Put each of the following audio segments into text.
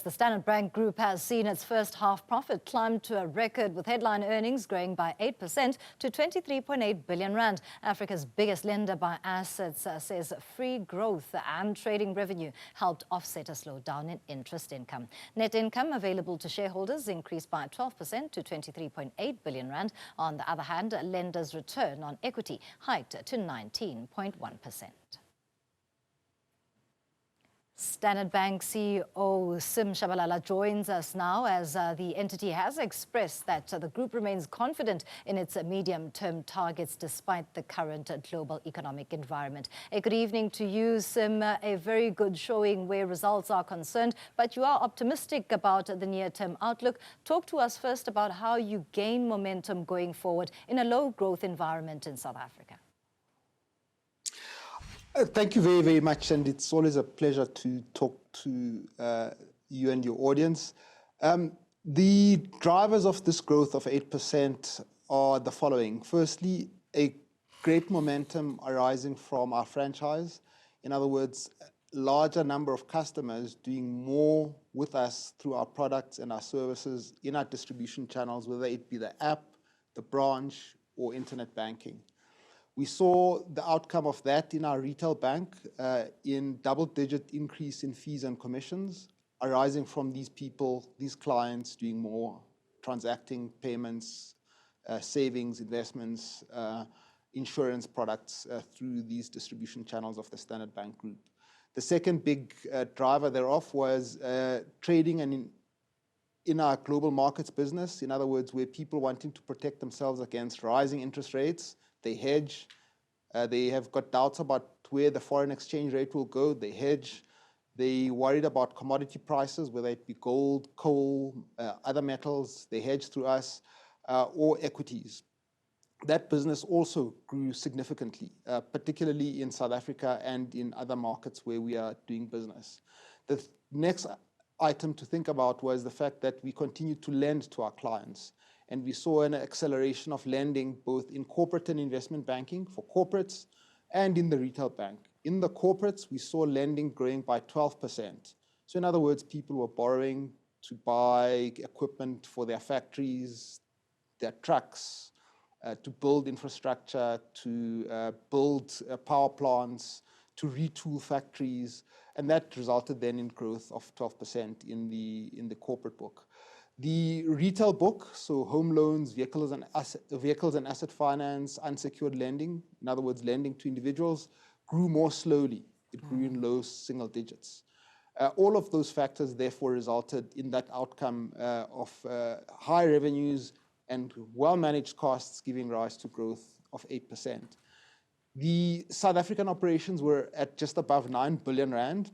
The Standard Bank Group has seen its first half profit climb to a record, with headline earnings growing by 8% to 23.8 billion rand. Africa's biggest lender by assets says free growth and trading revenue helped offset a slowdown in interest income. Net income available to shareholders increased by 12% to 23.8 billion rand. On the other hand, lenders' return on equity hiked to 19.1%. Standard Bank CEO Sim Tshabalala joins us now, as the entity has expressed that the group remains confident in its medium-term targets despite the current global economic environment. A good evening to you, Sim. A very good showing where results are concerned, but you are optimistic about the near-term outlook. Talk to us first about how you gain momentum going forward in a low-growth environment in South Africa. Thank you very, very much, and it's always a pleasure to talk to you and your audience. The drivers of this growth of 8% are the following. Firstly, a great momentum arising from our franchise. In other words, a larger number of customers doing more with us through our products and our services in our distribution channels, whether it be the app, the branch, or internet banking. We saw the outcome of that in our retail bank in double-digit increase in fees and commissions arising from these people, these clients doing more, transacting payments, savings, investments, insurance products through these distribution channels of the Standard Bank Group. The second big driver thereof was trading and in our global markets business. In other words, where people wanting to protect themselves against rising interest rates, they hedge. They have got doubts about where the foreign exchange rate will go. They hedge. They worried about commodity prices, whether it be gold, coal, other metals. They hedge through us, or equities. That business also grew significantly, particularly in South Africa and in other markets where we are doing business. The next item to think about was the fact that we continued to lend to our clients. And we saw an acceleration of lending both in corporate and investment banking for corporates and in the retail bank. In the corporates, we saw lending growing by 12%. So in other words, people were borrowing to buy equipment for their factories, their trucks, to build infrastructure, to build power plants, to retool factories. And that resulted then in growth of 12% in the corporate book. The retail book, so home loans, vehicles and asset finance, unsecured lending, in other words, lending to individuals, grew more slowly. It grew in low single digits. All of those factors, therefore, resulted in that outcome of high revenues and well-managed costs, giving rise to growth of 8%. The South African operations were at just above 9 billion rand,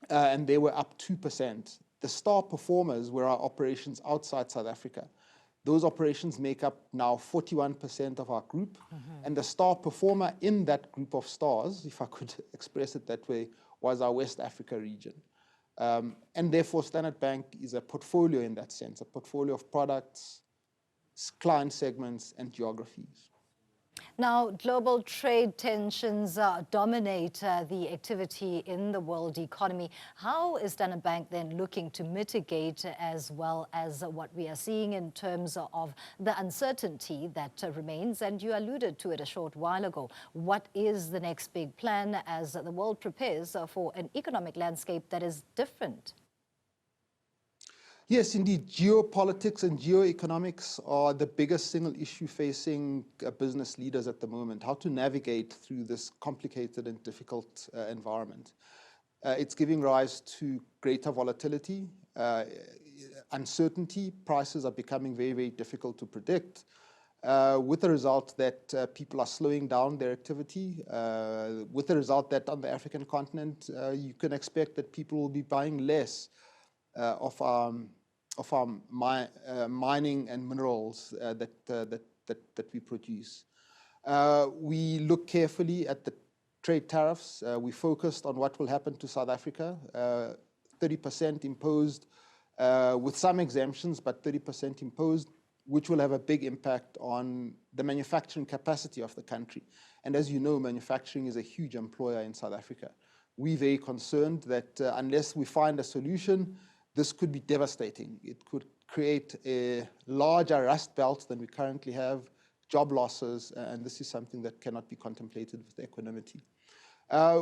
and they were up 2%. The star performers were our operations outside South Africa. Those operations make up now 41% of our group. And the star performer in that group of stars, if I could express it that way, was our West Africa region. And therefore, Standard Bank is a portfolio in that sense, a portfolio of products, client segments, and geographies. Now, global trade tensions dominate the activity in the world economy. How is Standard Bank then looking to mitigate, as well as what we are seeing in terms of the uncertainty that remains? And you alluded to it a short while ago. What is the next big plan as the world prepares for an economic landscape that is different? Yes, indeed. Geopolitics and geoeconomics are the biggest single issue facing business leaders at the moment, how to navigate through this complicated and difficult environment. It's giving rise to greater volatility, uncertainty. Prices are becoming very, very difficult to predict, with the result that people are slowing down their activity, with the result that on the African continent, you can expect that people will be buying less of our mining and minerals that we produce. We look carefully at the trade tariffs. We focused on what will happen to South Africa. 30% imposed, with some exemptions, but 30% imposed, which will have a big impact on the manufacturing capacity of the country. And as you know, manufacturing is a huge employer in South Africa. We're very concerned that unless we find a solution, this could be devastating. It could create a larger rust belt than we currently have, job losses, and this is something that cannot be contemplated with equanimity.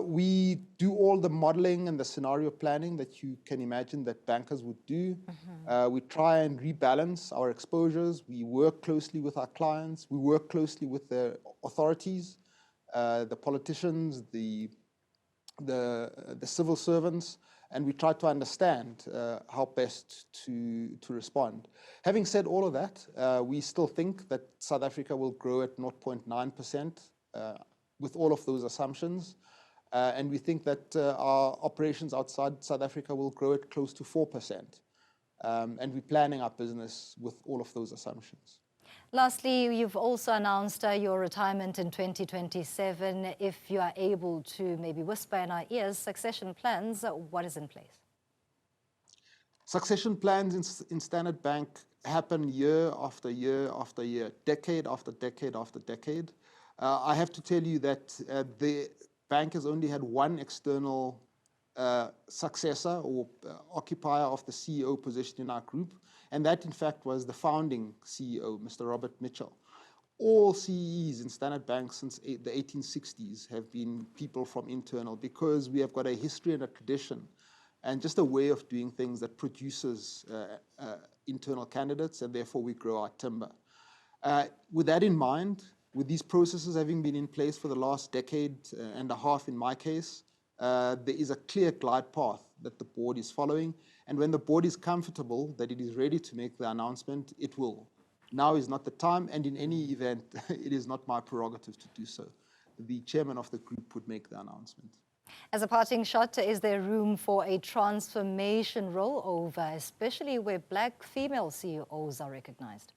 We do all the modeling and the scenario planning that you can imagine that bankers would do. We try and rebalance our exposures. We work closely with our clients. We work closely with the authorities, the politicians, the civil servants, and we try to understand how best to respond. Having said all of that, we still think that South Africa will grow at 0.9% with all of those assumptions. And we think that our operations outside South Africa will grow at close to 4%. And we're planning our business with all of those assumptions. Lastly, you've also announced your retirement in 2027. If you are able to maybe whisper in our ears, succession plans, what is in place? Succession plans in Standard Bank happen year after year after year, decade after decade after decade. I have to tell you that the bank has only had one external successor or occupier of the CEO position in our group, and that in fact was the founding CEO, Mr. Robert Mitchell. All CEs in Standard Bank since the 1860s have been people from internal, because we have got a history and a tradition and just a way of doing things that produces internal candidates, and therefore we grow our timber. With that in mind, with these processes having been in place for the last decade and a half in my case, there is a clear glide path that the board is following. And when the board is comfortable that it is ready to make the announcement, it will. Now is not the time, and in any event, it is not my prerogative to do so. The chairman of the group would make the announcement. As a parting shot, is there room for a transformation rollover, especially where black female CEOs are recognized?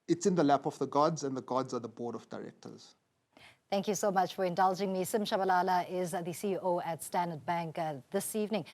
It's in the lap of the gods, and the gods are the board of directors. Thank you so much for indulging me. Sim Tshabalala is the CEO at Standard Bank this evening.